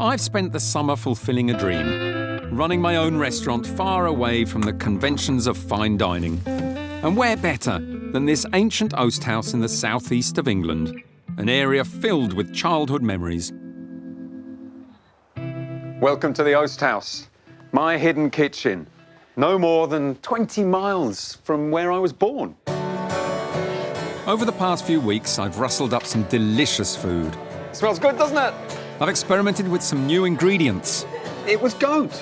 I've spent the summer fulfilling a dream, running my own restaurant far away from the conventions of fine dining. And where better than this ancient Oast House in the southeast of England, an area filled with childhood memories. Welcome to the Oast House, my hidden kitchen, no more than 20 miles from where I was born. Over the past few weeks, I've rustled up some delicious food. Smells good, doesn't it? I've experimented with some new ingredients. It was goat.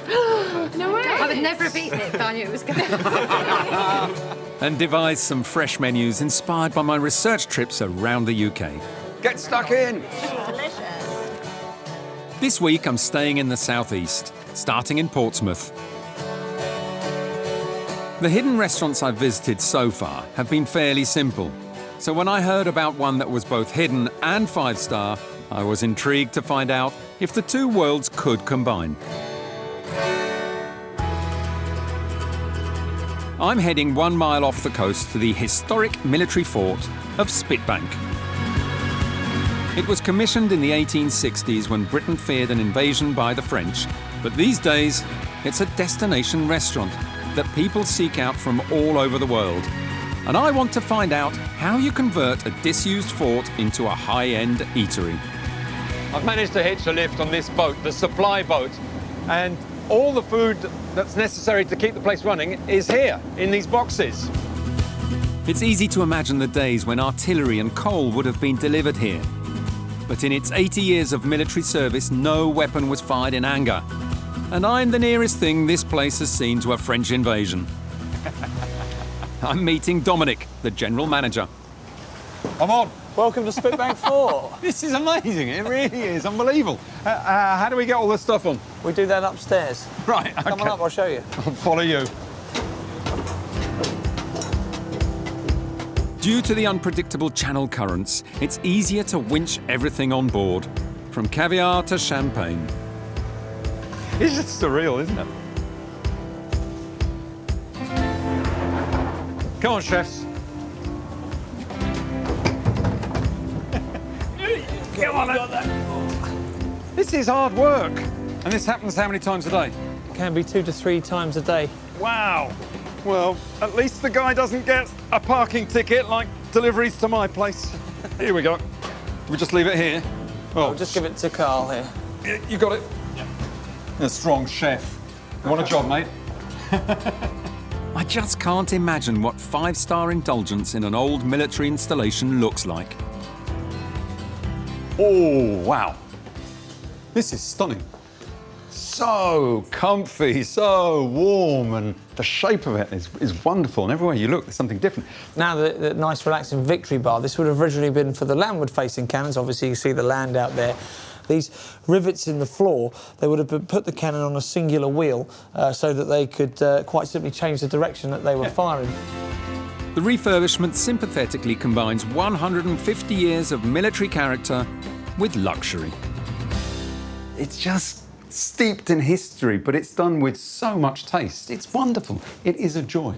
No way. I would never have eaten it if I knew it was goat. And devised some fresh menus inspired by my research trips around the UK. Get stuck in. Delicious. This week, I'm staying in the southeast, starting in Portsmouth. The hidden restaurants I've visited so far have been fairly simple. So when I heard about one that was both hidden and 5-star, I was intrigued to find out if the two worlds could combine. I'm heading 1 mile off the coast to the historic military fort of Spitbank. It was commissioned in the 1860s when Britain feared an invasion by the French, but these days it's a destination restaurant that people seek out from all over the world. And I want to find out how you convert a disused fort into a high-end eatery. I've managed to hitch a lift on this boat, the supply boat, and all the food that's necessary to keep the place running is here, in these boxes. It's easy to imagine the days when artillery and coal would have been delivered here. But in its 80 years of military service, no weapon was fired in anger. And I'm the nearest thing this place has seen to a French invasion. I'm meeting Dominic, the general manager. I'm on. Welcome to Spitbank Fort. This is amazing. It really is unbelievable. How do we get all this stuff on? We do that upstairs. Right, okay. Come on up, I'll show you. I'll follow you. Due to the unpredictable channel currents, it's easier to winch everything on board, from caviar to champagne. It's just surreal, isn't it? Come on, chefs. Come on, got that. This is hard work. And this happens how many times a day? Can be 2 to 3 times a day. Wow. Well, at least the guy doesn't get a parking ticket like deliveries to my place. Here we go. We just leave it here. Oh, just give it to Carl here. You got it? Yeah. A strong chef. What a job, mate. I just can't imagine what 5-star indulgence in an old military installation looks like. Oh, wow. This is stunning. So comfy, so warm, and the shape of it is wonderful. And everywhere you look, there's something different. Now, the nice, relaxing victory bar, this would have originally been for the landward-facing cannons. Obviously, you see the land out there. These rivets in the floor, they would have put the cannon on a singular wheel so that they could quite simply change the direction that they were firing. The refurbishment sympathetically combines 150 years of military character with luxury. It's just steeped in history, but it's done with so much taste. It's wonderful. It is a joy.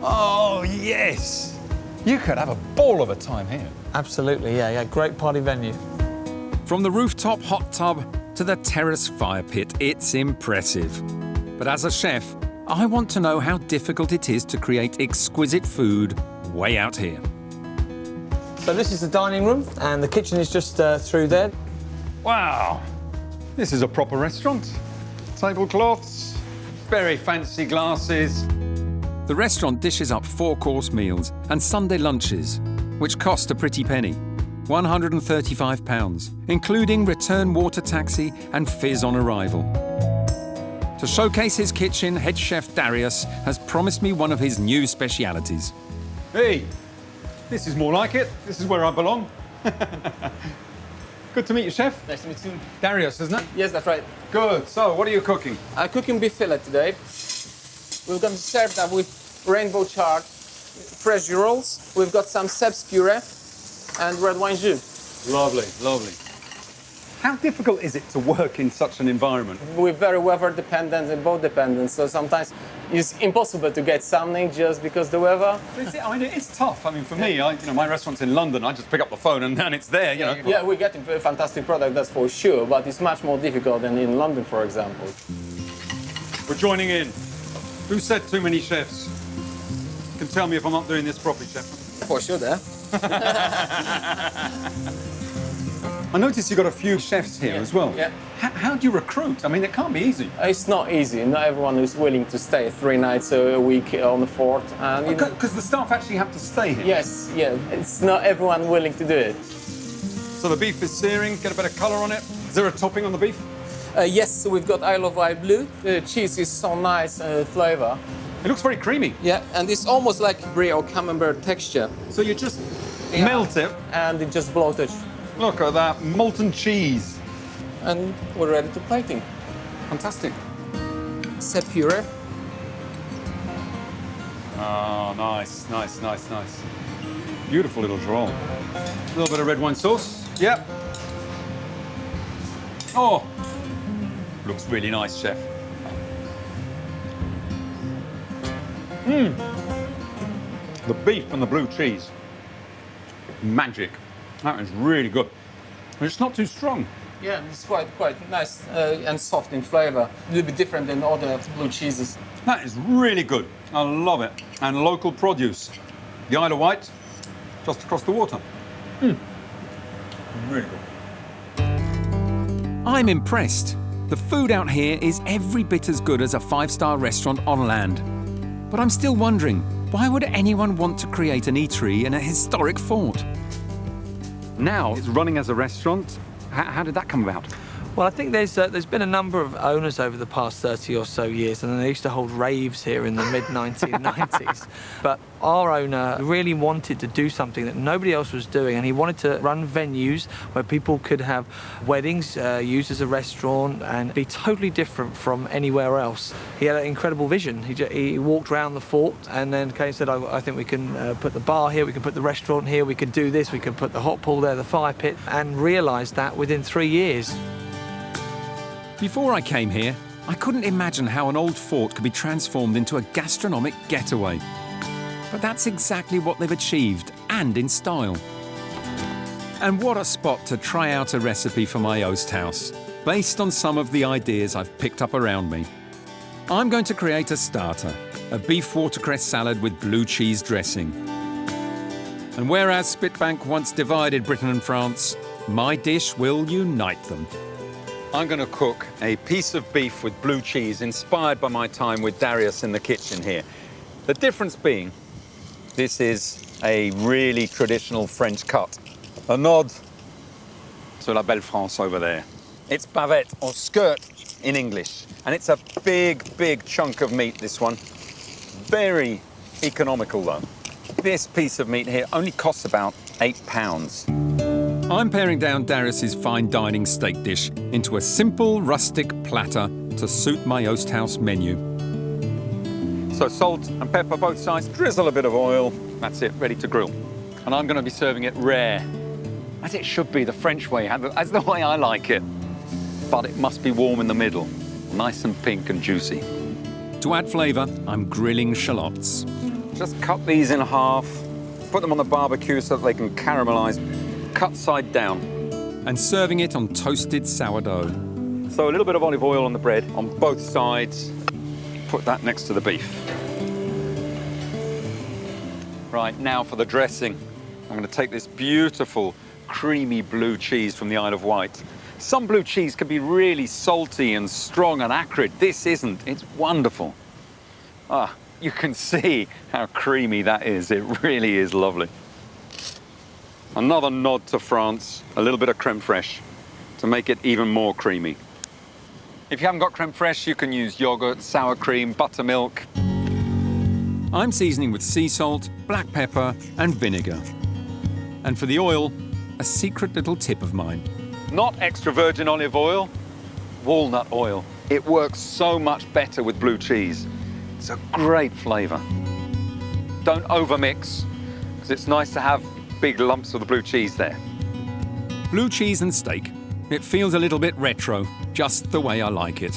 Oh, yes! You could have a ball of a time here. Absolutely, yeah, great party venue. From the rooftop hot tub to the terrace fire pit, it's impressive. But as a chef, I want to know how difficult it is to create exquisite food way out here. So this is the dining room, and the kitchen is just through there. Wow, this is a proper restaurant. Tablecloths, very fancy glasses. The restaurant dishes up 4-course meals and Sunday lunches, which cost a pretty penny, £135, including return water taxi and fizz on arrival. To showcase his kitchen, head chef Darius has promised me one of his new specialities. Hey, this is more like it. This is where I belong. Good to meet you, chef. Nice to meet you. Darius, isn't it? Yes, that's right. Good. So, what are you cooking? I'm cooking beef fillet today. We're going to serve that with rainbow chard, fresh rolls. We've got some Seb's puree and red wine jus. Lovely, lovely. How difficult is it to work in such an environment? We're very weather dependent and boat dependent, so sometimes It's impossible to get something just because the weather. I mean, it's tough. I mean, for me, my restaurant's in London. I just pick up the phone and it's there, you know. Yeah, we're getting a fantastic product, that's for sure, but it's much more difficult than in London, for example. We're joining in. Who said too many chefs? You can tell me if I'm not doing this properly, chef. For sure, there. I noticed you've got a few chefs here as well. Yeah. How do you recruit? I mean, it can't be easy. It's not easy. Not everyone is willing to stay 3 nights a week on the fort. Because the staff actually have to stay here. Yes, yeah. It's not everyone willing to do it. So the beef is searing, get a bit of colour on it. Is there a topping on the beef? Yes, so we've got Isle of Wight blue. The cheese is so nice flavour. It looks very creamy. Yeah, and it's almost like brie or camembert texture. So you just melt it. And it just bloated. Look at that, molten cheese. And we're ready to plating. Fantastic. Ceb puree. Oh, nice. Beautiful little drawl. A little bit of red wine sauce. Yep. Oh, looks really nice, chef. The beef and the blue cheese. Magic. That is really good. And it's not too strong. Yeah, it's quite nice and soft in flavour. A little bit different than other blue cheeses. That is really good. I love it. And local produce. The Isle of Wight, just across the water. Really good. I'm impressed. The food out here is every bit as good as a 5-star restaurant on land. But I'm still wondering, why would anyone want to create an eatery in a historic fort? Now it's running as a restaurant. How did that come about? Well, I think there's been a number of owners over the past 30 or so years, and they used to hold raves here in the mid-1990s. But our owner really wanted to do something that nobody else was doing, and he wanted to run venues where people could have weddings used as a restaurant and be totally different from anywhere else. He had an incredible vision. He walked around the fort and then came and said, I think we can put the bar here, we can put the restaurant here, we could do this, we could put the hot pool there, the fire pit, and realised that within 3 years. Before I came here, I couldn't imagine how an old fort could be transformed into a gastronomic getaway. But that's exactly what they've achieved, and in style. And what a spot to try out a recipe for my Oast House, based on some of the ideas I've picked up around me. I'm going to create a starter, a beef watercress salad with blue cheese dressing. And whereas Spitbank once divided Britain and France, my dish will unite them. I'm going to cook a piece of beef with blue cheese inspired by my time with Darius in the kitchen here. The difference being, this is a really traditional French cut. A nod to la belle France over there. It's bavette, or skirt in English. And it's a big, big chunk of meat, this one. Very economical, though. This piece of meat here only costs about £8. I'm paring down Darius's fine dining steak dish into a simple, rustic platter to suit my Oast House menu. So salt and pepper both sides, drizzle a bit of oil. That's it, ready to grill. And I'm going to be serving it rare, as it should be, the French way, as the way I like it. But it must be warm in the middle, nice and pink and juicy. To add flavour, I'm grilling shallots. Just cut these in half, put them on the barbecue so that they can caramelise. Cut side down. And serving it on toasted sourdough. So a little bit of olive oil on the bread on both sides. Put that next to the beef. Right, now for the dressing. I'm going to take this beautiful, creamy blue cheese from the Isle of Wight. Some blue cheese can be really salty and strong and acrid. This isn't. It's wonderful. Ah, you can see how creamy that is. It really is lovely. Another nod to France, a little bit of creme fraiche to make it even more creamy. If you haven't got creme fraiche, you can use yogurt, sour cream, buttermilk. I'm seasoning with sea salt, black pepper, and vinegar. And for the oil, a secret little tip of mine. Not extra virgin olive oil, walnut oil. It works so much better with blue cheese. It's a great flavour. Don't overmix, because it's nice to have big lumps of the blue cheese there. Blue cheese and steak. It feels a little bit retro, just the way I like it.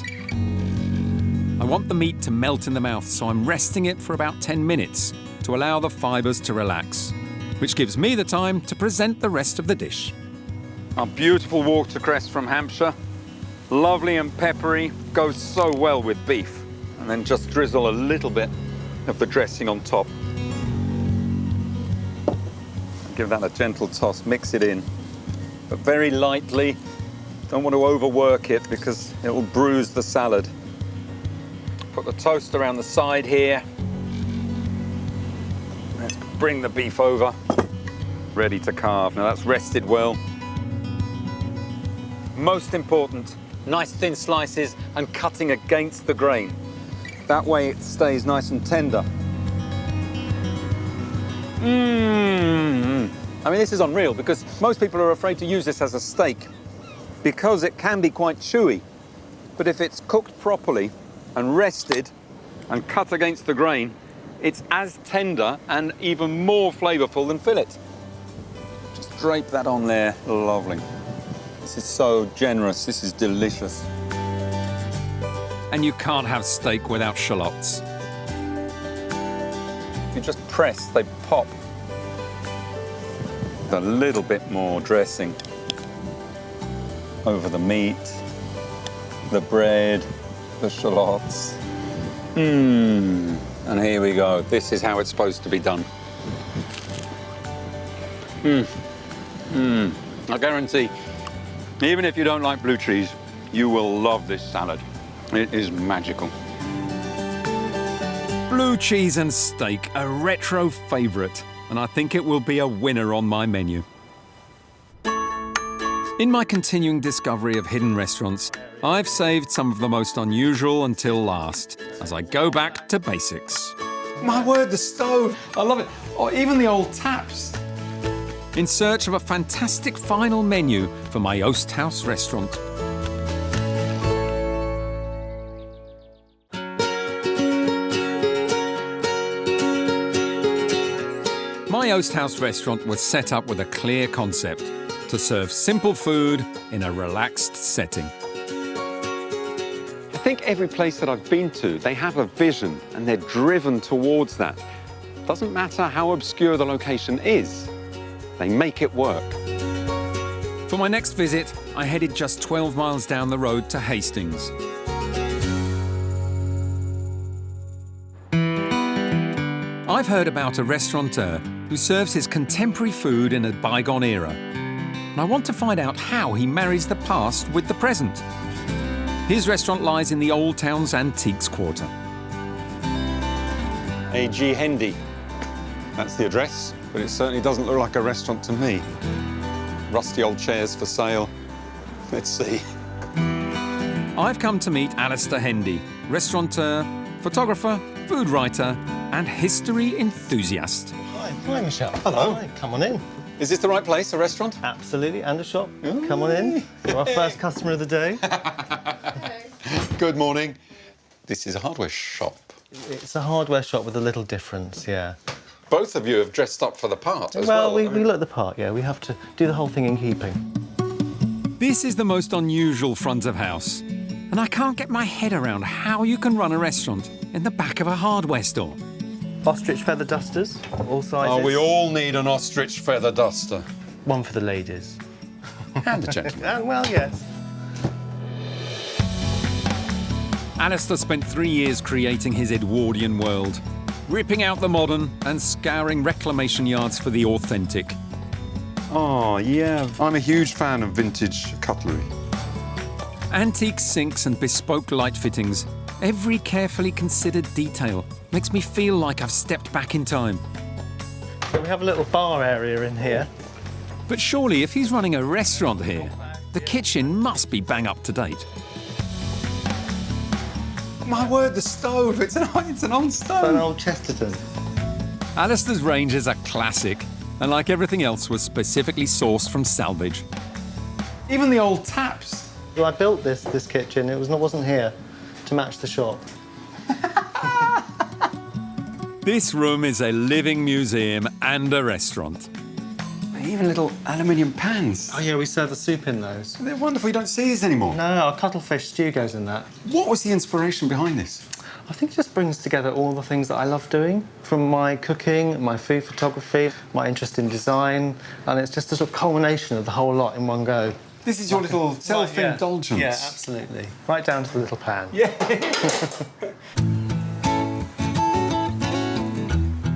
I want the meat to melt in the mouth, so I'm resting it for about 10 minutes to allow the fibres to relax, which gives me the time to present the rest of the dish. Our beautiful watercress from Hampshire, lovely and peppery, goes so well with beef. And then just drizzle a little bit of the dressing on top. Give that a gentle toss, mix it in, but very lightly. Don't want to overwork it because it will bruise the salad. Put the toast around the side here. Let's bring the beef over, ready to carve. Now that's rested well. Most important, nice thin slices and cutting against the grain. That way it stays nice and tender. I mean, this is unreal because most people are afraid to use this as a steak because it can be quite chewy. But if it's cooked properly and rested and cut against the grain, it's as tender and even more flavourful than fillet. Just drape that on there, lovely. This is so generous, this is delicious. And you can't have steak without shallots. If you just press, they pop. With a little bit more dressing over the meat, the bread, the shallots. And here we go. This is how it's supposed to be done. I guarantee, even if you don't like blue cheese, you will love this salad. It is magical. Blue cheese and steak, a retro favourite, and I think it will be a winner on my menu. In my continuing discovery of hidden restaurants, I've saved some of the most unusual until last, as I go back to basics. My word, the stove! I love it. Or even the old taps. In search of a fantastic final menu for my Oast House restaurant. My Oast House restaurant was set up with a clear concept: to serve simple food in a relaxed setting. I think every place that I've been to, they have a vision and they're driven towards that. Doesn't matter how obscure the location is, they make it work. For my next visit, I headed just 12 miles down the road to Hastings. I've heard about a restaurateur who serves his contemporary food in a bygone era. And I want to find out how he marries the past with the present. His restaurant lies in the Old Town's Antiques Quarter. A.G. Hendy. That's the address, but it certainly doesn't look like a restaurant to me. Rusty old chairs for sale. Let's see. I've come to meet Alistair Hendy, restaurateur, photographer, food writer, and history enthusiast. Hi, Michelle. Hello. Hi, come on in. Is this the right place, a restaurant? Absolutely, and a shop. Come on in. You're our first customer of the day. Good morning. This is a hardware shop. It's a hardware shop with a little difference, yeah. Both of you have dressed up for the part as well. Well, we look the part, yeah. We have to do the whole thing in keeping. This is the most unusual front of house, and I can't get my head around how you can run a restaurant in the back of a hardware store. Ostrich feather dusters, all sizes. Oh, we all need an ostrich feather duster. One for the ladies. And the gentlemen. Well, yes. Alistair spent 3 years creating his Edwardian world, ripping out the modern and scouring reclamation yards for the authentic. Oh, yeah. I'm a huge fan of vintage cutlery. Antique sinks and bespoke light fittings, every carefully considered detail makes me feel like I've stepped back in time. So we have a little bar area in here. But surely, if he's running a restaurant here, the kitchen must be bang up to date. My word, the stove! It's an old stove! An old Chesterton. Alistair's range is a classic, and like everything else, was specifically sourced from salvage. Even the old taps. Well, I built this kitchen. It wasn't here to match the shop. This room is a living museum and a restaurant. Even little aluminium pans. Oh, yeah, we serve the soup in those. They're wonderful. You don't see these anymore. No, our cuttlefish stew goes in that. What was the inspiration behind this? I think it just brings together all the things that I love doing, from my cooking, my food photography, my interest in design, and it's just a sort of culmination of the whole lot in one go. This is your little self-indulgence. Yeah, absolutely. Right down to the little pan. Yeah.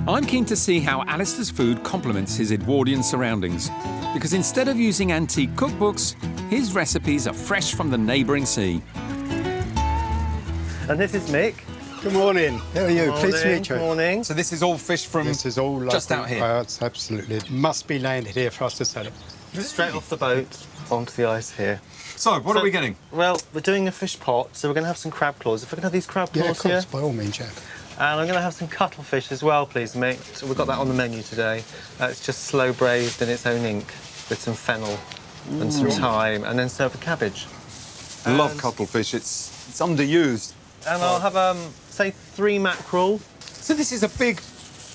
I'm keen to see how Alistair's food complements his Edwardian surroundings, because instead of using antique cookbooks, his recipes are fresh from the neighbouring sea. And this is Mick. Good morning. How are you? Pleased to meet you. Good morning. So this is all fish from This is all just local out here? birds, absolutely. It must be landed here for us to sell it. Straight off the boat onto the ice here. So, what are we getting? Well, we're doing a fish pot, so we're going to have some crab claws. If we can have these crab Yeah, claws of course, here. by all means, yeah. And I'm going to have some cuttlefish as well, please, Mick. So we've got that on the menu today. It's just slow braised in its own ink with some fennel and some thyme, and then serve with cabbage. Love cuttlefish. It's underused. And I'll have, say, 3 mackerel. So this is a big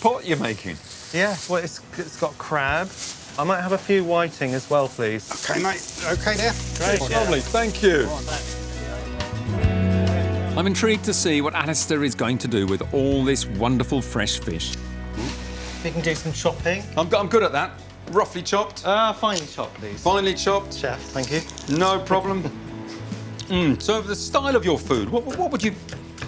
pot you're making? Yeah, well, it's got crab. I might have a few whiting as well, please. OK, mate. OK there? Great. Lovely, thank you. I'm intrigued to see what Alistair is going to do with all this wonderful fresh fish. We can do some chopping. I'm good at that. Roughly chopped. Finely chopped, please. Finely chopped. Chef, thank you. No problem. So the style of your food, what would you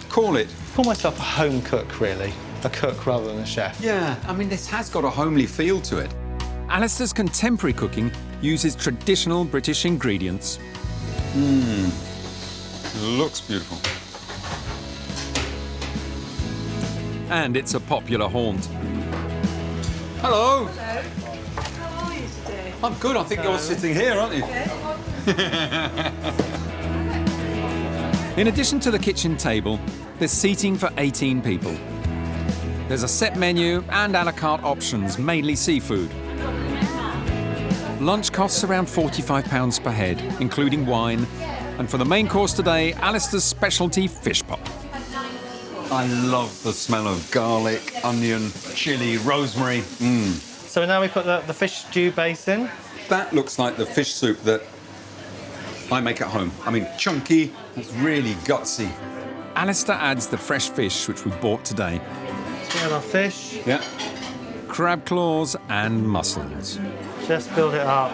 call it? Call myself a home cook, really. A cook rather than a chef. Yeah, I mean, this has got a homely feel to it. Alistair's contemporary cooking uses traditional British ingredients. Looks beautiful. And it's a popular haunt. Hello. Hello. How are you today? I'm good. I think you're sitting here, aren't you? In addition to the kitchen table, there's seating for 18 people. There's a set menu and a la carte options, mainly seafood. Lunch costs around £45 per head, including wine. And for the main course today, Alistair's specialty fish pot. I love the smell of garlic, onion, chilli, rosemary. So now we put the fish stew base in. That looks like the fish soup that I make at home. I mean, chunky, it's really gutsy. Alistair adds the fresh fish, which we bought today. We have our fish. Yeah. Crab claws and mussels. Just build it up.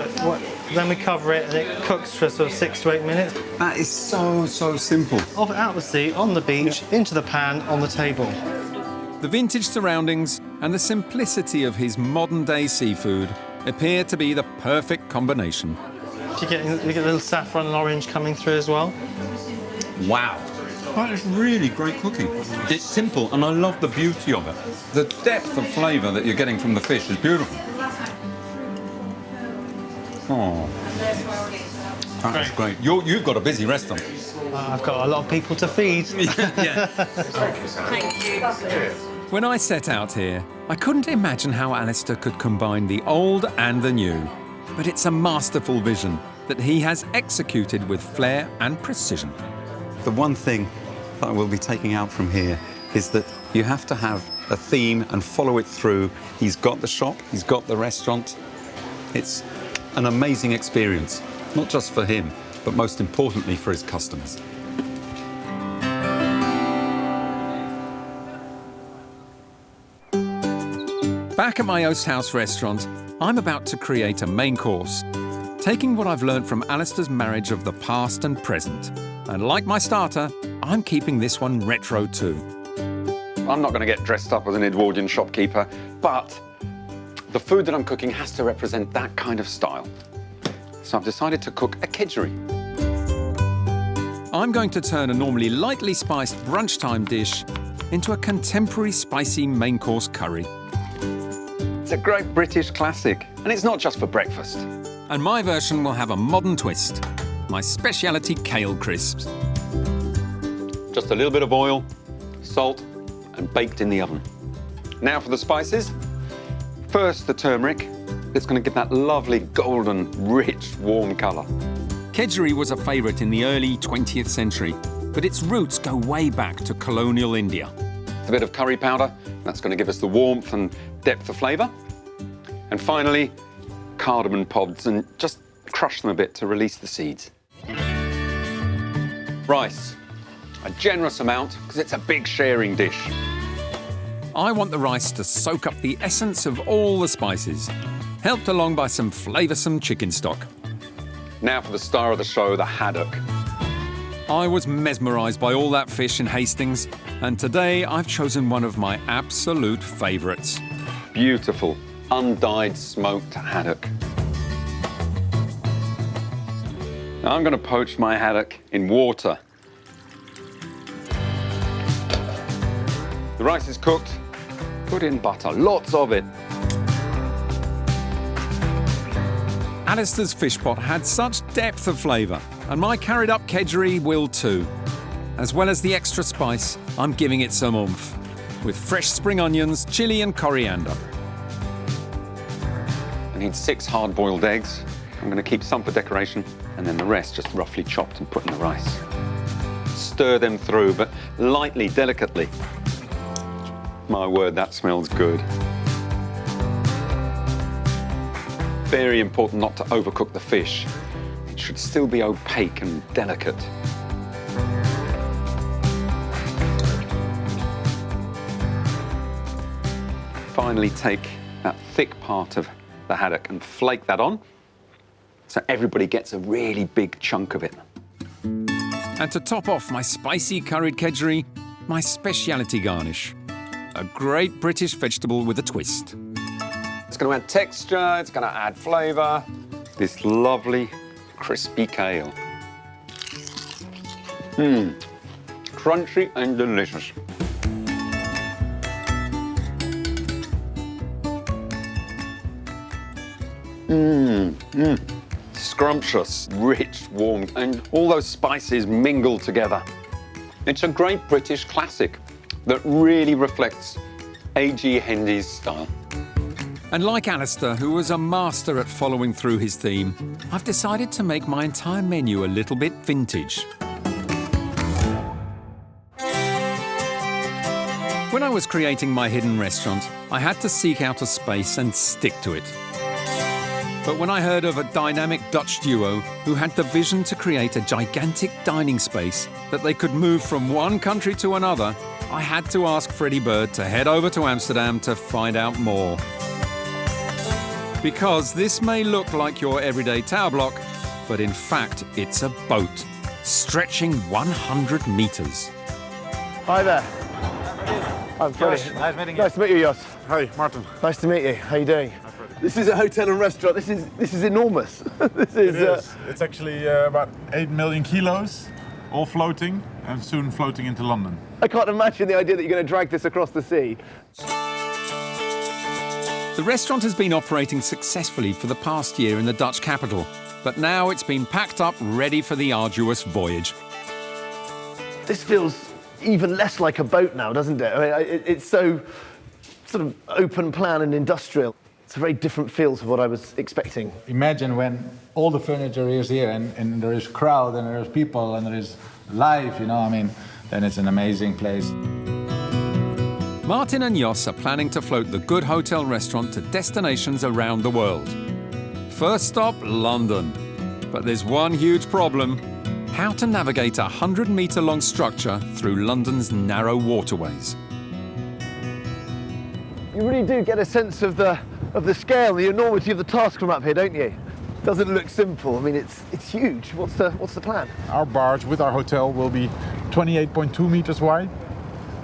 Then we cover it and it cooks for sort of 6 to 8 minutes. That is so simple. Off it out the sea, on the beach, into the pan, on the table. The vintage surroundings and the simplicity of his modern-day seafood appear to be the perfect combination. You get a little saffron and orange coming through as well. Wow. That is really great cooking. It's simple and I love the beauty of it. The depth of flavour that you're getting from the fish is beautiful. Oh, that's great. You've got a busy restaurant. I've got a lot of people to feed. Yeah. When I set out here, I couldn't imagine how Alistair could combine the old and the new. But it's a masterful vision that he has executed with flair and precision. The one thing that I will be taking out from here is that you have to have a theme and follow it through. He's got the shop, he's got the restaurant. It's an amazing experience, not just for him, but most importantly for his customers. Back at my Oast House restaurant, I'm about to create a main course, taking what I've learned from Alistair's marriage of the past and present. And like my starter, I'm keeping this one retro too. I'm not going to get dressed up as an Edwardian shopkeeper, but the food that I'm cooking has to represent that kind of style. So I've decided to cook a kedgeree. I'm going to turn a normally lightly spiced brunchtime dish into a contemporary spicy main course curry. It's a great British classic, and it's not just for breakfast. And my version will have a modern twist. My speciality kale crisps. Just a little bit of oil, salt, and baked in the oven. Now for the spices. First, the turmeric. It's going to give that lovely golden, rich, warm colour. Kedgeree was a favourite in the early 20th century, but its roots go way back to colonial India. A bit of curry powder. That's going to give us the warmth and depth of flavour. And finally, cardamom pods and just crush them a bit to release the seeds. Rice, a generous amount because it's a big sharing dish. I want the rice to soak up the essence of all the spices, helped along by some flavoursome chicken stock. Now for the star of the show, the haddock. I was mesmerised by all that fish in Hastings, and today I've chosen one of my absolute favourites. Beautiful, undyed smoked haddock. Now I'm going to poach my haddock in water. The rice is cooked. Put in butter, lots of it. Alistair's fish pot had such depth of flavour, and my carried up kedgeree will too. As well as the extra spice, I'm giving it some oomph, with fresh spring onions, chilli and coriander. I need 6 hard-boiled eggs. I'm going to keep some for decoration, and then the rest just roughly chopped and put in the rice. Stir them through, but lightly, delicately. My word, that smells good. Very important not to overcook the fish. It should still be opaque and delicate. Finally, take that thick part of the haddock and flake that on, so everybody gets a really big chunk of it. And to top off my spicy curried kedgeree, my speciality garnish. A great British vegetable with a twist. It's going to add texture, it's going to add flavour. This lovely, crispy kale. Crunchy and delicious. Scrumptious, rich, warm, and all those spices mingled together. It's a great British classic that really reflects A.G. Hendy's style. And like Alistair, who was a master at following through his theme, I've decided to make my entire menu a little bit vintage. When I was creating my hidden restaurant, I had to seek out a space and stick to it. But when I heard of a dynamic Dutch duo who had the vision to create a gigantic dining space that they could move from one country to another, I had to ask Freddie Bird to head over to Amsterdam to find out more. Because this may look like your everyday tower block, but in fact it's a boat, stretching 100 metres. Hi there. I'm Freddie. Josh, nice meeting you. Nice to meet you, Jos. Hi, Martin. Nice to meet you. How you doing? This is a hotel and restaurant. This is enormous. This is. It is. It's actually about 8 million kilos, all floating, and soon floating into London. I can't imagine the idea that you're going to drag this across the sea. The restaurant has been operating successfully for the past year in the Dutch capital, but now it's been packed up ready for the arduous voyage. This feels even less like a boat now, doesn't it? I mean, it's so sort of open plan and industrial. It's a very different feel to what I was expecting. Imagine when all the furniture is here and there is crowd and there is people and there is life, you know, I mean, then it's an amazing place. Martin and Jos are planning to float the Good Hotel restaurant to destinations around the world. First stop, London. But there's one huge problem: how to navigate a 100-metre-long structure through London's narrow waterways. You really do get a sense of the scale, the enormity of the task from up here, don't you? Doesn't look simple. I mean, it's huge. What's the plan? Our barge with our hotel will be 28.2 meters wide,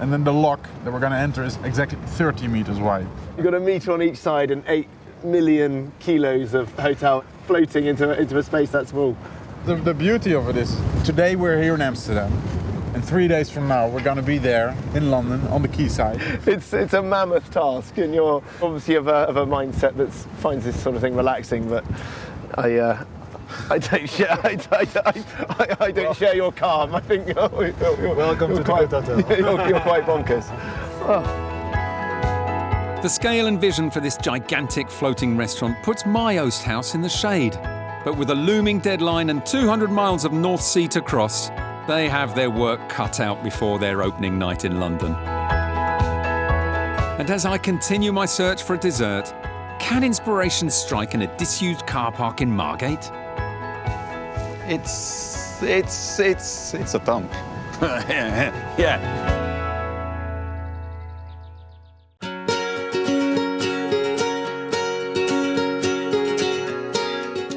and then the lock that we're going to enter is exactly 30 meters wide. You've got a metre on each side and 8 million kilos of hotel floating into a space that small. The beauty of it is, today we're here in Amsterdam, and 3 days from now we're going to be there in London on the quayside. It's a mammoth task, and you're obviously of a mindset that finds this sort of thing relaxing. But I don't share. I don't share your calm. I think you're Welcome to the Good Hotel. You're quite bonkers. Oh. The scale and vision for this gigantic floating restaurant puts my Oast House in the shade. But with a looming deadline and 200 miles of North Sea to cross, they have their work cut out before their opening night in London. And as I continue my search for a dessert, can inspiration strike in a disused car park in Margate? It's a dump. Yeah.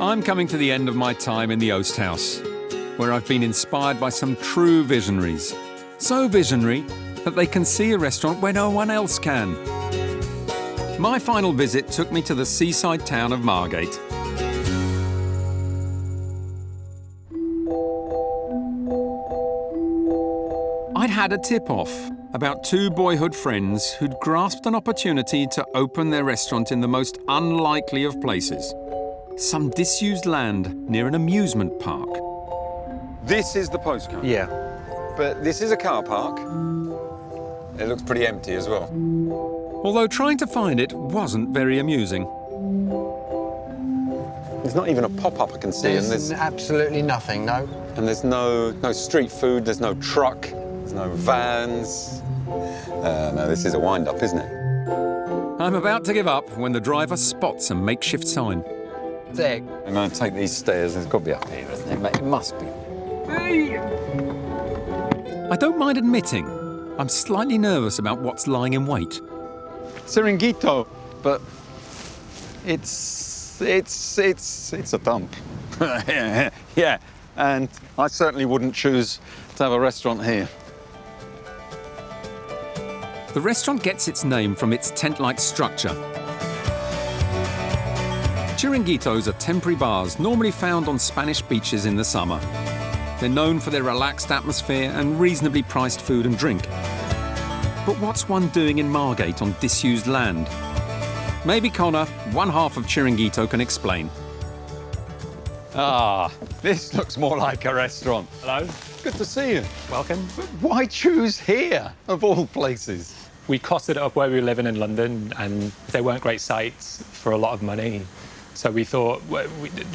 I'm coming to the end of my time in the Oast House, where I've been inspired by some true visionaries. So visionary that they can see a restaurant where no one else can. My final visit took me to the seaside town of Margate. I'd had a tip-off about two boyhood friends who'd grasped an opportunity to open their restaurant in the most unlikely of places. Some disused land near an amusement park. This is the postcode. Yeah. But this is a car park. It looks pretty empty as well. Although trying to find it wasn't very amusing. There's not even a pop-up I can see. There's absolutely nothing, no. And there's no street food, there's no truck, there's no vans. No, this is a wind-up, isn't it? I'm about to give up when the driver spots a makeshift sign. There. I'm going to take these stairs. It's got to be up here, isn't it, mate? It must be. I don't mind admitting I'm slightly nervous about what's lying in wait. Chiringuito, but it's a dump. Yeah, and I certainly wouldn't choose to have a restaurant here. The restaurant gets its name from its tent-like structure. Chiringuitos are temporary bars normally found on Spanish beaches in the summer. They're known for their relaxed atmosphere and reasonably priced food and drink. But what's one doing in Margate on disused land? Maybe Connor, one half of Chiringuito, can explain. Ah, this looks more like a restaurant. Hello. Good to see you. Welcome. But why choose here, of all places? We costed it up where we were living in London, and they weren't great sites for a lot of money. So we thought,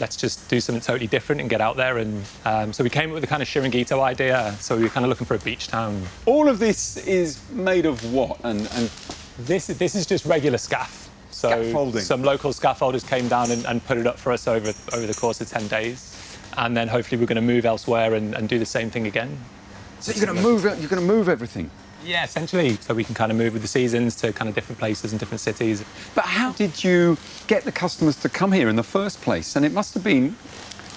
let's just do something totally different and get out there. And so we came up with the kind of Chiringuito idea. So we were kind of looking for a beach town. All of this is made of what? And this is just regular scaff. So scaffolding. Some local scaffolders came down and put it up for us over the course of 10 days. And then hopefully we're going to move elsewhere and do the same thing again. So you're going to move everything? Yeah, essentially. So we can kind of move with the seasons to kind of different places and different cities. But how did you get the customers to come here in the first place? And it must have been,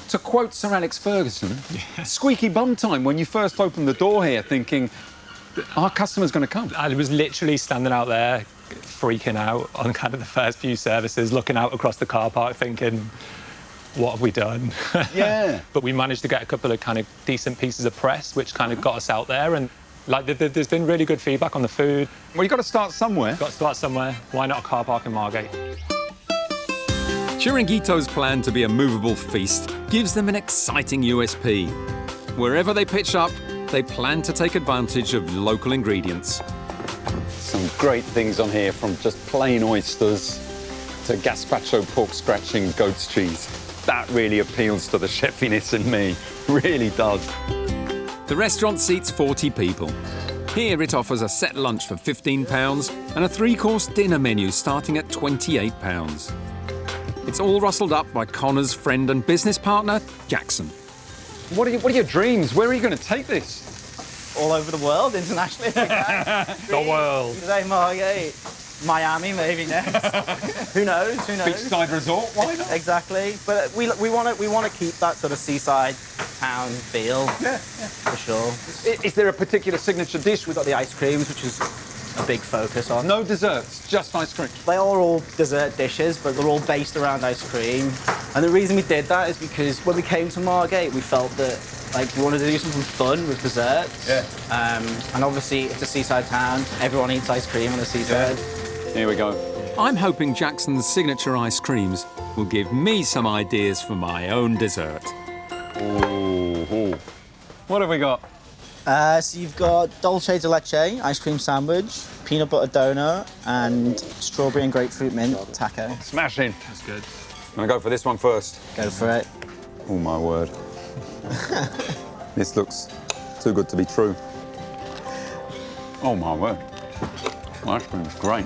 to quote Sir Alex Ferguson, squeaky bum time when you first opened the door here thinking, our customer's going to come. I was literally standing out there freaking out on kind of the first few services, looking out across the car park thinking, what have we done? Yeah. But we managed to get a couple of kind of decent pieces of press, which kind of got us out there. And like, there's been really good feedback on the food. Well, you've got to start somewhere. Got to start somewhere. Why not a car park in Margate? Chiringuito's plan to be a movable feast gives them an exciting USP. Wherever they pitch up, they plan to take advantage of local ingredients. Some great things on here, from just plain oysters to gazpacho pork scratching goat's cheese. That really appeals to the chefiness in me, really does. The restaurant seats 40 people. Here it offers a set lunch for £15 and a three-course dinner menu starting at £28. It's all rustled up by Connor's friend and business partner, Jackson. What are your dreams? Where are you going to take this? All over the world, internationally. The world. Today, Margate. Miami, maybe next. Who knows? Who knows? Beachside resort, why not? Exactly. But we want to keep that sort of seaside town feel. Yeah. For sure. Is there a particular signature dish? We've got the ice creams, which is a big focus on. No desserts, just ice cream. They are all dessert dishes, but they're all based around ice cream. And the reason we did that is because when we came to Margate, we felt that we wanted to do something fun with desserts. Yeah. And obviously, it's a seaside town. Everyone eats ice cream on the seaside. Yeah. Here we go. I'm hoping Jackson's signature ice creams will give me some ideas for my own dessert. Ooh. What have we got? So you've got dolce de leche, ice cream sandwich, peanut butter donut, and strawberry and grapefruit mint taco. Smashing. That's good. I'm going to go for this one first. Go for it. Oh, my word. This looks too good to be true. Oh, my word. Ice cream is great.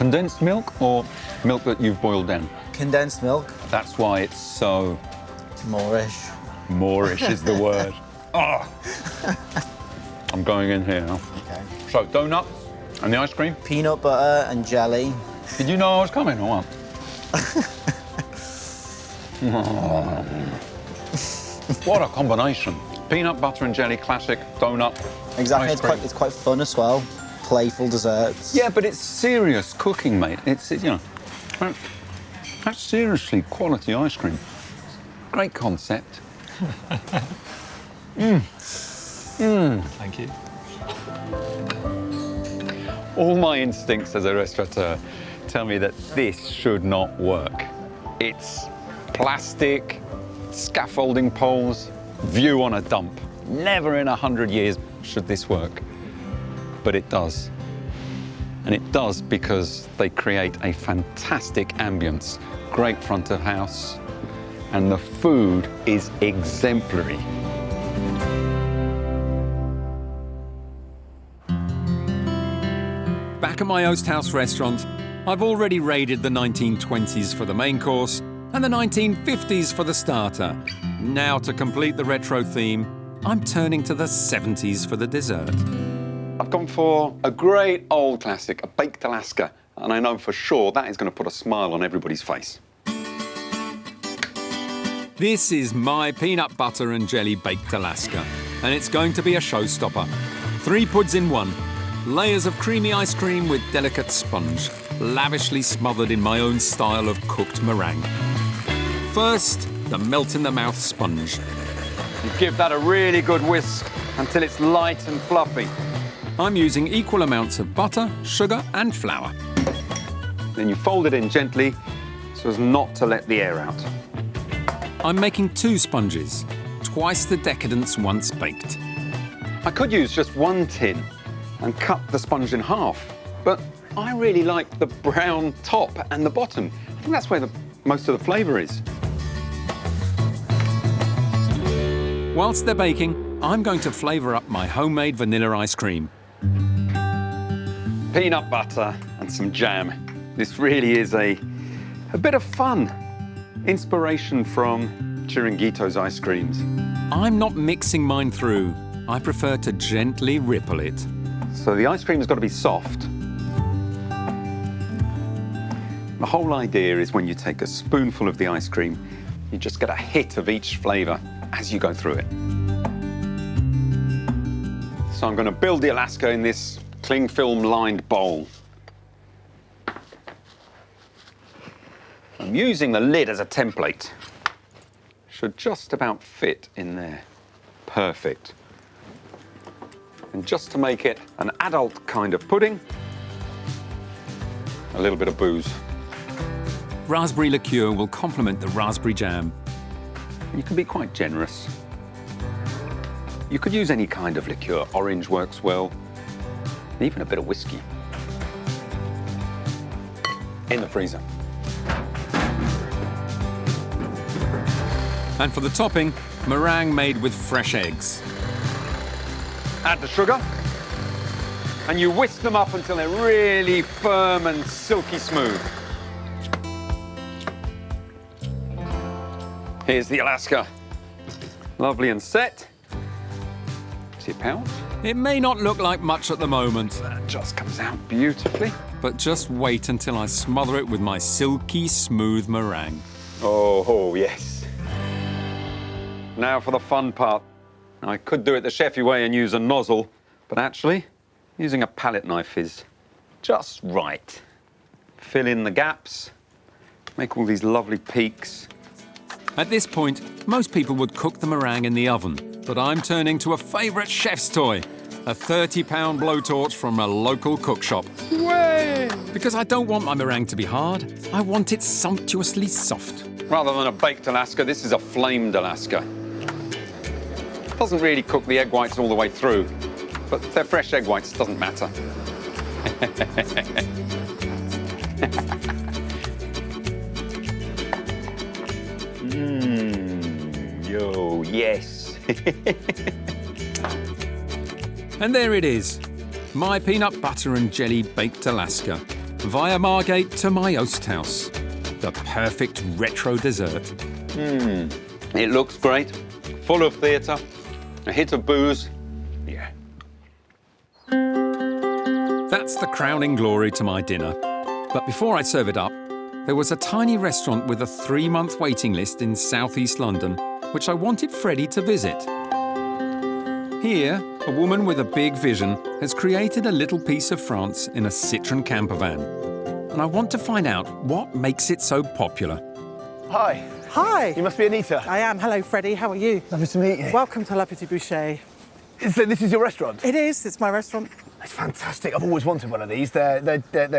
Condensed milk or milk that you've boiled down? Condensed milk. That's why it's so... Moorish. Moorish is the word. Oh. I'm going in here now. Okay. So, donut and the ice cream? Peanut butter and jelly. Did you know I was coming or what? What a combination. Peanut butter and jelly, classic, donut. Exactly, it's quite fun as well. Playful desserts. Yeah, but it's serious cooking, mate. It's you know, that's seriously quality ice cream. Great concept. Thank you. All my instincts as a restaurateur tell me that this should not work. It's plastic, scaffolding poles, view on a dump. Never in 100 years should this work. But it does. And it does because they create a fantastic ambience, great front of house, and the food is exemplary. Back at my Oast House restaurant, I've already raided the 1920s for the main course and the 1950s for the starter. Now, to complete the retro theme, I'm turning to the 70s for the dessert. I've gone for a great old classic, a baked Alaska, and I know for sure that is going to put a smile on everybody's face. This is my peanut butter and jelly baked Alaska, and it's going to be a showstopper. 3 puds in one, layers of creamy ice cream with delicate sponge, lavishly smothered in my own style of cooked meringue. First, the melt-in-the-mouth sponge. You give that a really good whisk until it's light and fluffy. I'm using equal amounts of butter, sugar and flour. Then you fold it in gently so as not to let the air out. I'm making 2 sponges, twice the decadence once baked. I could use just 1 tin and cut the sponge in half, but I really like the brown top and the bottom. I think that's where most of the flavour is. Whilst they're baking, I'm going to flavour up my homemade vanilla ice cream. Peanut butter and some jam. This really is a bit of fun. Inspiration from Chiringuito's ice creams. I'm not mixing mine through. I prefer to gently ripple it. So the ice cream has got to be soft. The whole idea is when you take a spoonful of the ice cream, you just get a hit of each flavour as you go through it. So I'm going to build the Alaska in this cling film lined bowl. I'm using the lid as a template. Should just about fit in there. Perfect. And just to make it an adult kind of pudding, a little bit of booze. Raspberry liqueur will complement the raspberry jam. You can be quite generous. You could use any kind of liqueur. Orange works well. And even a bit of whiskey. In the freezer. And for the topping, meringue made with fresh eggs. Add the sugar. And you whisk them up until they're really firm and silky smooth. Here's the Alaska. Lovely and set. See a pound? It may not look like much at the moment. That just comes out beautifully. But just wait until I smother it with my silky smooth meringue. Oh, yes. Now for the fun part. I could do it the chefy way and use a nozzle, but actually, using a palette knife is just right. Fill in the gaps, make all these lovely peaks. At this point, most people would cook the meringue in the oven, but I'm turning to a favourite chef's toy, a 30-pound blowtorch from a local cook shop. Way! Because I don't want my meringue to be hard, I want it sumptuously soft. Rather than a baked Alaska, this is a flamed Alaska. Doesn't really cook the egg whites all the way through, but they're fresh egg whites, doesn't matter. Yo, yes. And there it is, my peanut butter and jelly baked Alaska. via Margate to my Oast House, the perfect retro dessert. It looks great, full of theatre, a hit of booze. Yeah. That's the crowning glory to my dinner. But before I serve it up, there was a tiny restaurant with a 3-month waiting list in southeast London, which I wanted Freddie to visit. Here, a woman with a big vision has created a little piece of France in a Citroën camper van. And I want to find out what makes it so popular. Hi. Hi. You must be Anita. I am. Hello, Freddie. How are you? Lovely to meet you. Welcome to La Petite Bouchée. So this is your restaurant? It is. It's my restaurant. It's fantastic. I've always wanted one of these. They're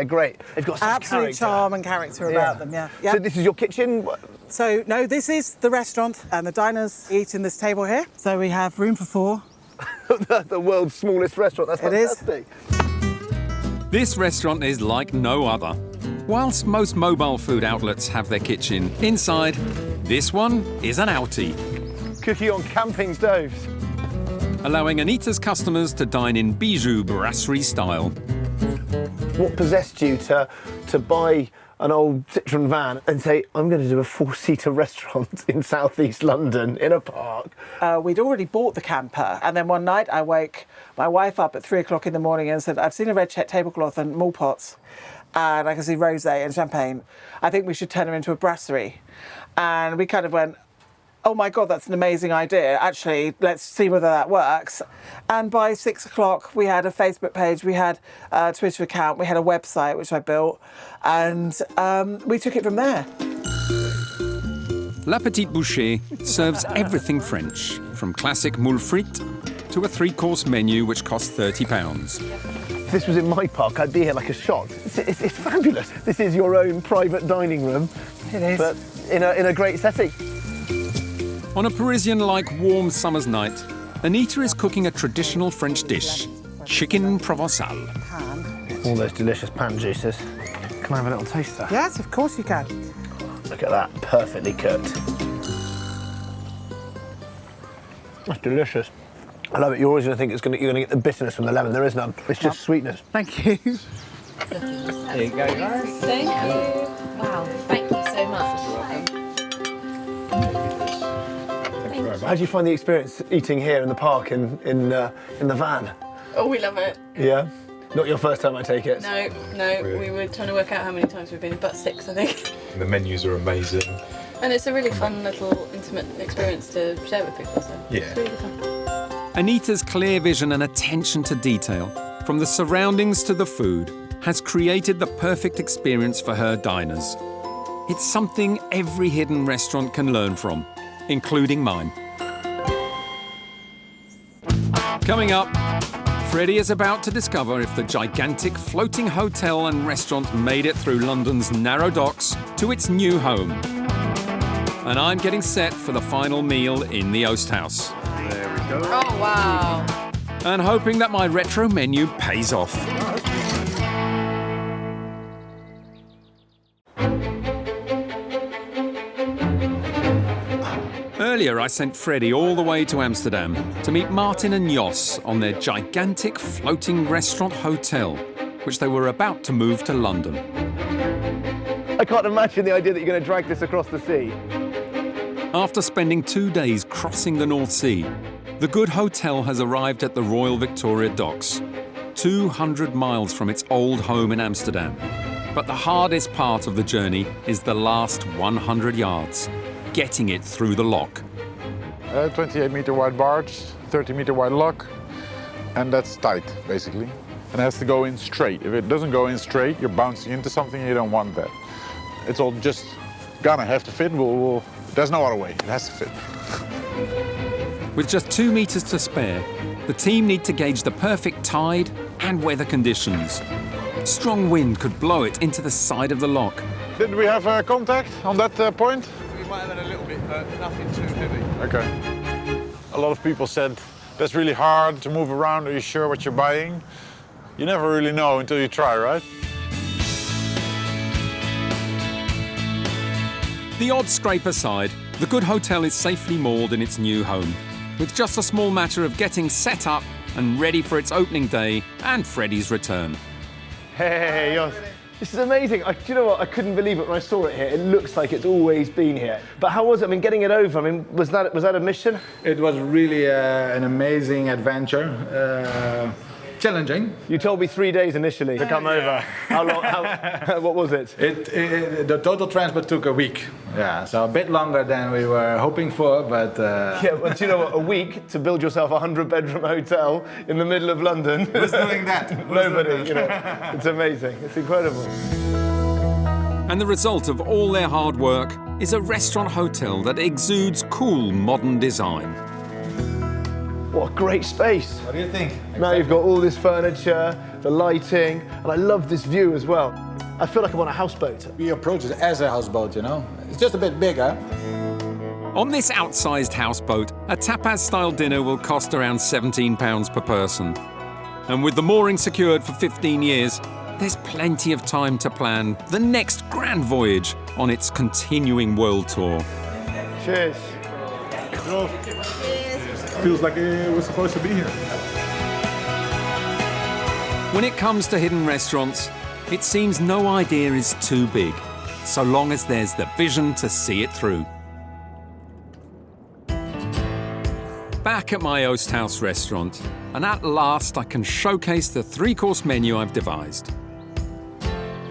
great. They've got such absolute character. charm and character about them. Yeah. So this is your kitchen? So no, this is the restaurant, and the diners eat in this table here. So we have room for 4. The world's smallest restaurant. That's fantastic. This restaurant is like no other. Whilst most mobile food outlets have their kitchen inside, this one is an outie. Cooking on camping stoves. Allowing Anita's customers to dine in bijou brasserie style. What possessed you to buy an old Citroën van and say, I'm going to do a 4-seater restaurant in southeast London in a park? We'd already bought the camper, and then one night I woke my wife up at 3 o'clock in the morning and said, I've seen a red check tablecloth and malt pots, and I can see rosé and champagne. I think we should turn her into a brasserie. And we kind of went, oh my God, that's an amazing idea. Actually, let's see whether that works. And by 6 o'clock, we had a Facebook page, we had a Twitter account, we had a website, which I built, and we took it from there. La Petite Bouchée serves everything French, from classic moule frites to a 3-course menu which costs £30. If this was in my park, I'd be here like a shot. It's fabulous. This is your own private dining room. It is. But in a great setting. On a Parisian-like warm summer's night, Anita is cooking a traditional French dish, chicken provençal. All those delicious pan juices. Can I have a little taster? Yes, of course you can. Look at that, perfectly cooked. That's delicious. I love it. You're always going to think you're going to get the bitterness from the lemon. There is none. It's just sweetness. Thank you. There you go, guys. Thank you. Wow, thank you so much. How do you find the experience eating here in the park in the van? Oh, we love it. Yeah? Not your first time, I take it? No, really? We were trying to work out how many times we've been, but 6, I think. And the menus are amazing. And it's a really fun little intimate experience to share with people, so yeah. It's really fun. Anita's clear vision and attention to detail, from the surroundings to the food, has created the perfect experience for her diners. It's something every hidden restaurant can learn from, including mine. Coming up, Freddie is about to discover if the gigantic floating hotel and restaurant made it through London's narrow docks to its new home. And I'm getting set for the final meal in the Oast House. There we go. Oh, wow. And hoping that my retro menu pays off. Earlier, I sent Freddie all the way to Amsterdam to meet Martin and Jos on their gigantic floating restaurant hotel, which they were about to move to London. I can't imagine the idea that you're going to drag this across the sea. After spending 2 days crossing the North Sea, the good hotel has arrived at the Royal Victoria Docks, 200 miles from its old home in Amsterdam. But the hardest part of the journey is the last 100 yards, getting it through the lock. 28-meter wide barge, 30-meter wide lock, and that's tight, basically. And it has to go in straight. If it doesn't go in straight, you're bouncing into something, and you don't want that. It's all just gonna have to fit. There's no other way. It has to fit. With just 2 meters to spare, the team need to gauge the perfect tide and weather conditions. Strong wind could blow it into the side of the lock. Did we have contact on that point? We might have had a little bit, but nothing too heavy. Okay. A lot of people said, that's really hard to move around. Are you sure what you're buying? You never really know until you try, right? The odd scrape aside, the good hotel is safely moored in its new home, with just a small matter of getting set up and ready for its opening day and Freddie's return. Hey, Jos. This is amazing. Do you know what? I couldn't believe it when I saw it here. It looks like it's always been here. But how was it? I mean, getting it over, I mean, was that a mission? It was really an amazing adventure. Challenging. You told me 3 days initially to come over. How long? What was it? The total transport took a week. Yeah, so a bit longer than we were hoping for, but... Yeah, but do you know what? A week to build yourself a 100-bedroom hotel in the middle of London. Who's doing that? Nobody, you know. It's amazing. It's incredible. And the result of all their hard work is a restaurant hotel that exudes cool modern design. What a great space. What do you think? Now you've got all this furniture, the lighting, and I love this view as well. I feel like I'm on a houseboat. We approach it as a houseboat, you know. It's just a bit bigger. On this outsized houseboat, a tapas-style dinner will cost around £17 per person. And with the mooring secured for 15 years, there's plenty of time to plan the next grand voyage on its continuing world tour. Cheers. Feels like we're supposed to be here. When it comes to hidden restaurants, it seems no idea is too big, so long as there's the vision to see it through. Back at my Oast House restaurant, and at last I can showcase the three-course menu I've devised.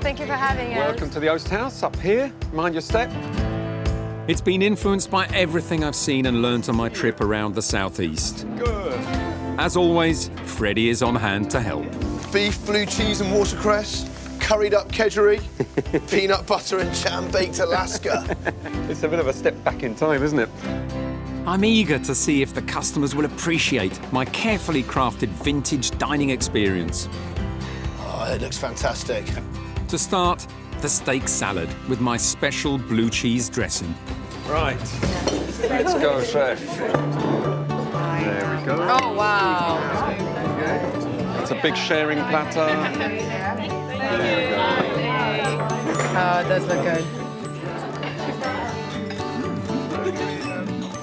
Thank you for having us. Welcome to the Oast House, up here. Mind your step. It's been influenced by everything I've seen and learnt on my trip around the southeast. Good. As always, Freddie is on hand to help. Beef, blue cheese and watercress, curried up kedgeree, peanut butter and jam baked Alaska. It's a bit of a step back in time, isn't it? I'm eager to see if the customers will appreciate my carefully crafted vintage dining experience. Oh, it looks fantastic. To start, the steak salad with my special blue cheese dressing. Right. Let's go, chef. There we go. Oh, wow. It's a big sharing platter. There we go. Oh, it does look good.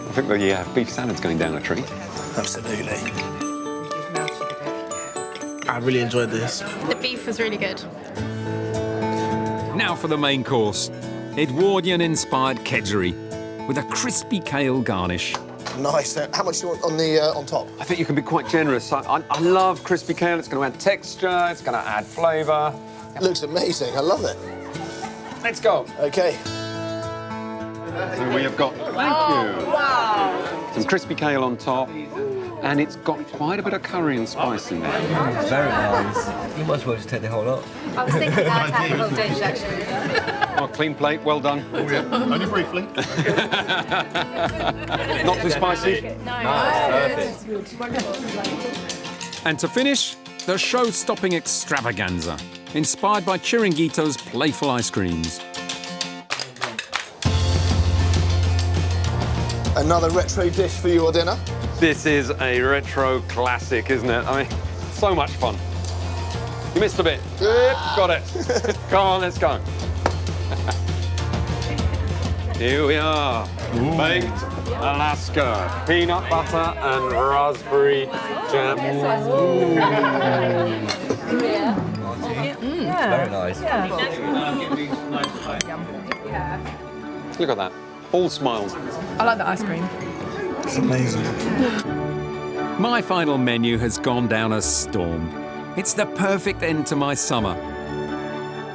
I think the beef salad's going down a treat. Absolutely. I really enjoyed this. The beef was really good. Now for the main course. Edwardian-inspired kedgeree with a crispy kale garnish. Nice. How much do you want on top? I think you can be quite generous. I love crispy kale. It's going to add texture. It's going to add flavour. It looks amazing. I love it. Let's go. OK. So we have got, thank you. Wow. Some crispy kale on top. And it's got quite a bit of curry and spice in there. Very nice. You might as well just take the whole lot. I was thinking about having the whole dish, actually. Oh, clean plate, well done. Oh, yeah. Only briefly. Not too spicy? Nice, Perfect. And to finish, the show-stopping extravaganza, inspired by Chiringuito's playful ice creams. Another retro dish for your dinner. This is a retro classic, isn't it? I mean, so much fun. You missed a bit. Yep, got it. Come on, let's go. Here we are. Ooh. Baked Alaska. Peanut butter and raspberry jam. Very nice. Look at that. All smiles. I like the ice cream. It's amazing. My final menu has gone down a storm. It's the perfect end to my summer.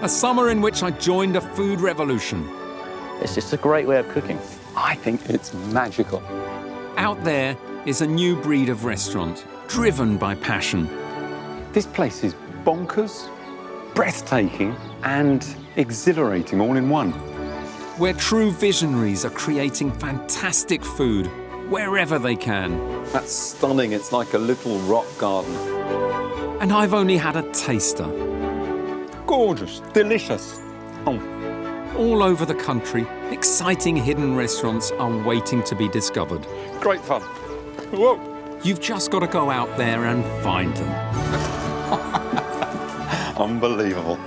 A summer in which I joined a food revolution. It's just a great way of cooking. I think it's magical. Out there is a new breed of restaurant, driven by passion. This place is bonkers, breathtaking, and exhilarating all in one. Where true visionaries are creating fantastic food wherever they can. That's stunning. It's like a little rock garden. And I've only had a taster. Gorgeous, delicious. Oh. All over the country, exciting hidden restaurants are waiting to be discovered. Great fun. Whoa. You've just got to go out there and find them. Unbelievable.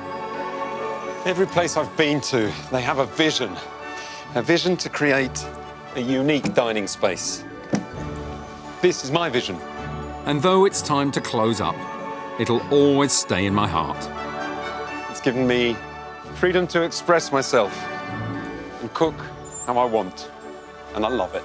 Every place I've been to, they have a vision to create a unique dining space. This is my vision. And though it's time to close up, it'll always stay in my heart. It's given me Freedom to express myself and cook how I want, and I love it.